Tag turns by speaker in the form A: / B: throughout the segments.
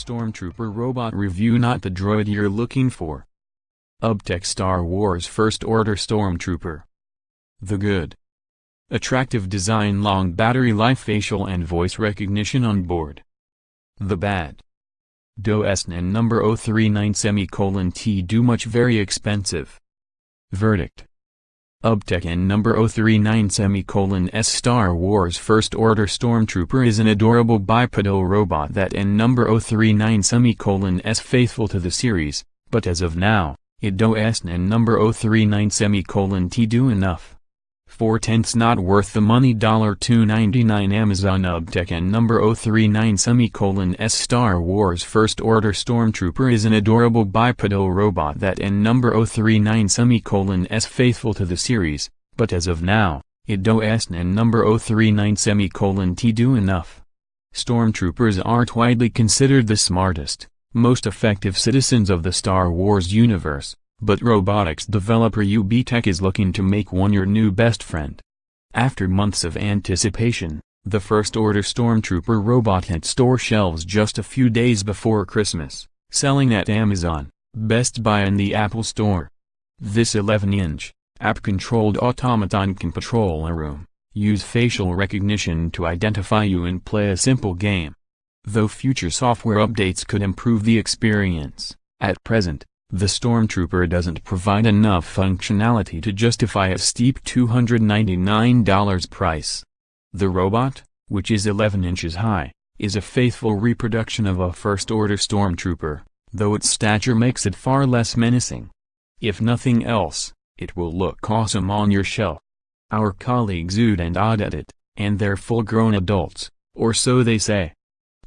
A: Stormtrooper robot review. Not the droid you're looking for. UBTech Star Wars First Order Stormtrooper. The good. Attractive design, long battery life, facial and voice recognition on board. The bad. DOSN number 039 too much, very expensive. Verdict. UBTech N number 039 S Star Wars First Order Stormtrooper is an adorable bipedal robot that N number 039 S faithful to the series, but as of now, it doesn't N number 039 T do enough. 4/10 not worth the money. $2.99 Amazon. UBTech N number 039 S Star Wars First Order Stormtrooper is an adorable bipedal robot that N number 039 S faithful to the series, but as of now, it doesn't N number 039 T do enough. Stormtroopers are widely considered the smartest, most effective citizens of the Star Wars universe. But robotics developer UBTech is looking to make one your new best friend. After months of anticipation, the First Order Stormtrooper robot hit store shelves just a few days before Christmas, selling at Amazon, Best Buy and the Apple Store. This 11-inch, app-controlled automaton can patrol a room, use facial recognition to identify you and play a simple game. Though future software updates could improve the experience, at present, the Stormtrooper doesn't provide enough functionality to justify a steep $299 price. The robot, which is 11 inches high, is a faithful reproduction of a First Order Stormtrooper, though its stature makes it far less menacing. If nothing else, it will look awesome on your shelf. Our colleagues oohed and awed at it, and they're full-grown adults, or so they say.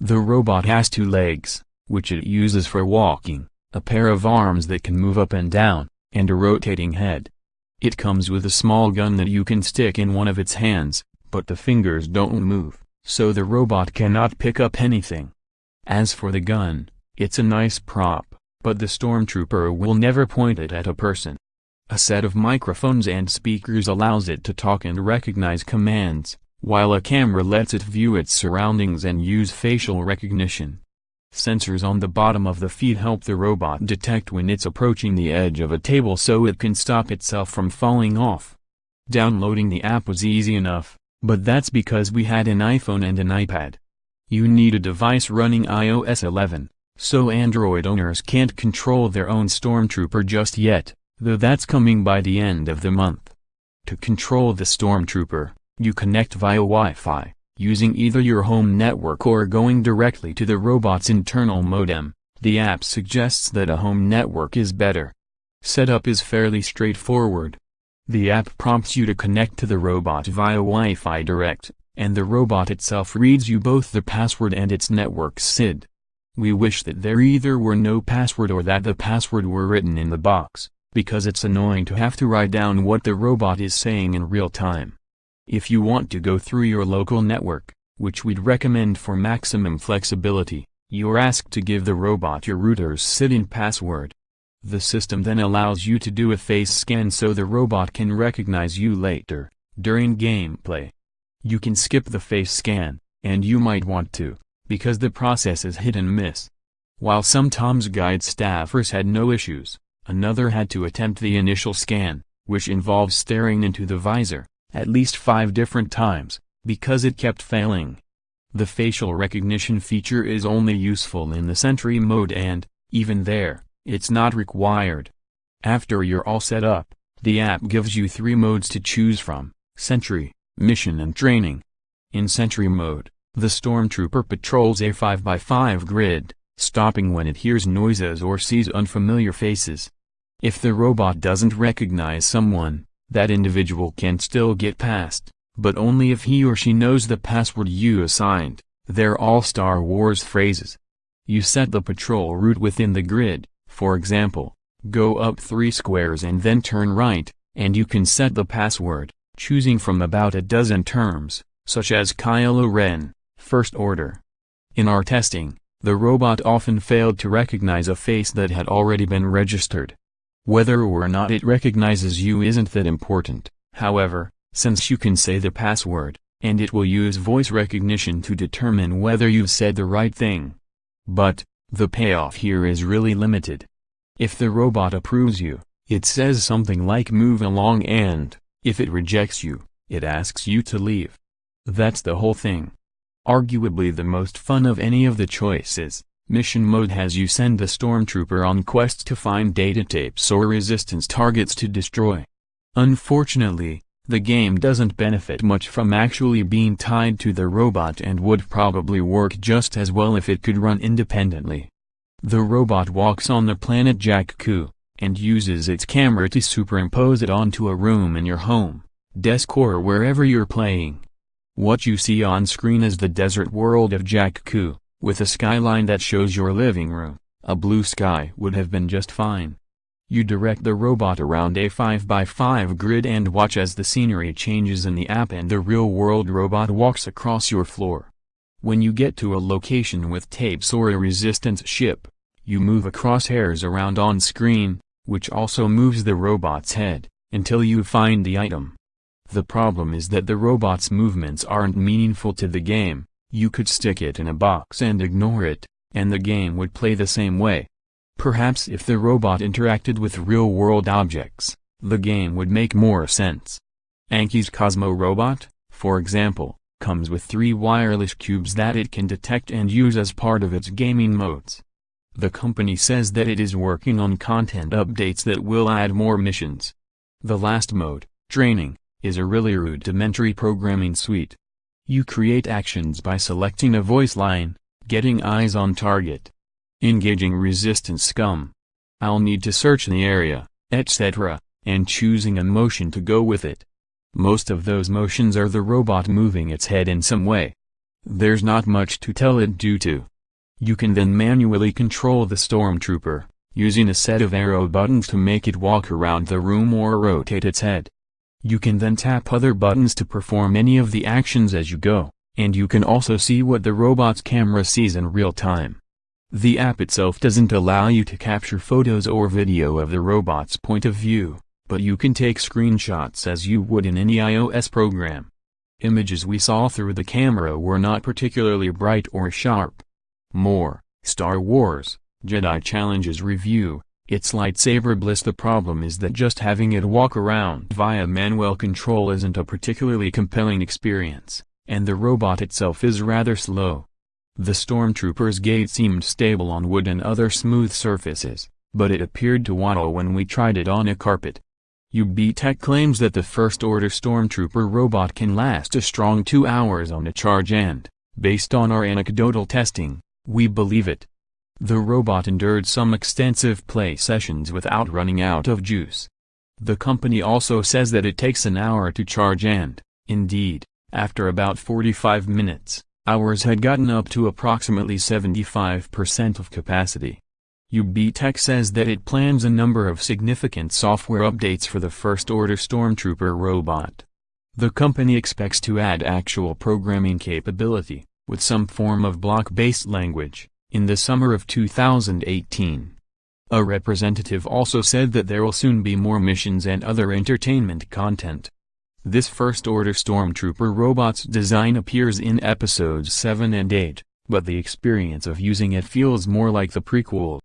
A: The robot has 2 legs, which it uses for walking, a pair of arms that can move up and down, and a rotating head. It comes with a small gun that you can stick in one of its hands, but the fingers don't move, so the robot cannot pick up anything. As for the gun, it's a nice prop, but the Stormtrooper will never point it at a person. A set of microphones and speakers allows it to talk and recognize commands, while a camera lets it view its surroundings and use facial recognition. Sensors on the bottom of the feet help the robot detect when it's approaching the edge of a table so it can stop itself from falling off. Downloading the app was easy enough, but that's because we had an iPhone and an iPad. You need a device running iOS 11, so Android owners can't control their own Stormtrooper just yet, though that's coming by the end of the month. To control the Stormtrooper, you connect via Wi-Fi, using either your home network or going directly to the robot's internal modem. The app suggests that a home network is better. Setup is fairly straightforward. The app prompts you to connect to the robot via Wi-Fi direct, and the robot itself reads you both the password and its network SID. We wish that there either were no password or that the password were written in the box, because it's annoying to have to write down what the robot is saying in real time. If you want to go through your local network, which we'd recommend for maximum flexibility, you're asked to give the robot your router's SID and password. The system then allows you to do a face scan so the robot can recognize you later, during gameplay. You can skip the face scan, and you might want to, because the process is hit and miss. While some Tom's Guide staffers had no issues, another had to attempt the initial scan, which involves staring into the visor at least 5 different times, because it kept failing. The facial recognition feature is only useful in the Sentry mode and, even there, it's not required. After you're all set up, the app gives you 3 modes to choose from: Sentry, Mission and Training. In Sentry mode, the Stormtrooper patrols a 5x5 grid, stopping when it hears noises or sees unfamiliar faces. If the robot doesn't recognize someone, that individual can still get past, but only if he or she knows the password you assigned. They're all Star Wars phrases. You set the patrol route within the grid, for example, go up 3 squares and then turn right, and you can set the password, choosing from about a dozen terms, such as Kylo Ren, First Order. In our testing, the robot often failed to recognize a face that had already been registered. Whether or not it recognizes you isn't that important, however, since you can say the password, and it will use voice recognition to determine whether you've said the right thing. But, The payoff here is really limited. If the robot approves you, it says something like move along, and, if it rejects you, it asks you to leave. That's the whole thing. Arguably the most fun of any of the choices, mission mode has you send the Stormtrooper on quests to find data tapes or resistance targets to destroy. Unfortunately, the game doesn't benefit much from actually being tied to the robot and would probably work just as well if it could run independently. The robot walks on the planet Jakku, and uses its camera to superimpose it onto a room in your home, desk, or wherever you're playing. What you see on screen is the desert world of Jakku, with a skyline that shows your living room. A blue sky would have been just fine. You direct the robot around a 5x5 grid and watch as the scenery changes in the app and the real-world robot walks across your floor. When you get to a location with tapes or a resistance ship, you move a crosshairs around on screen, which also moves the robot's head, until you find the item. The problem is that the robot's movements aren't meaningful to the game. You could stick it in a box and ignore it, and the game would play the same way. Perhaps if the robot interacted with real-world objects, the game would make more sense. Anki's Cosmo robot, for example, comes with 3 wireless cubes that it can detect and use as part of its gaming modes. The company says that it is working on content updates that will add more missions. The last mode, training, is a really rudimentary programming suite. You create actions by selecting a voice line, getting eyes on target, engaging resistance scum. I'll need to search the area, etc., and choosing a motion to go with it. Most of those motions are the robot moving its head in some way. There's not much to tell it due to. You can then manually control the Stormtrooper, using a set of arrow buttons to make it walk around the room or rotate its head. You can then tap other buttons to perform any of the actions as you go, and you can also see what the robot's camera sees in real time. The app itself doesn't allow you to capture photos or video of the robot's point of view, but you can take screenshots as you would in any iOS program. Images we saw through the camera were not particularly bright or sharp. More, Star Wars, Jedi Challenges review, its lightsaber bliss. The problem is that just having it walk around via manual control isn't a particularly compelling experience, and the robot itself is rather slow. The Stormtrooper's gait seemed stable on wood and other smooth surfaces, but it appeared to waddle when we tried it on a carpet. UBTech claims that the First Order Stormtrooper robot can last a strong 2 hours on a charge and, based on our anecdotal testing, we believe it. The robot endured some extensive play sessions without running out of juice. The company also says that it takes an hour to charge and, indeed, after about 45 minutes, ours had gotten up to approximately 75% of capacity. UBTech says that it plans a number of significant software updates for the First Order Stormtrooper robot. The company expects to add actual programming capability, with some form of block-based language, in the summer of 2018. A representative also said that there will soon be more missions and other entertainment content. This First Order Stormtrooper robot's design appears in episodes 7 and 8, but the experience of using it feels more like the prequel.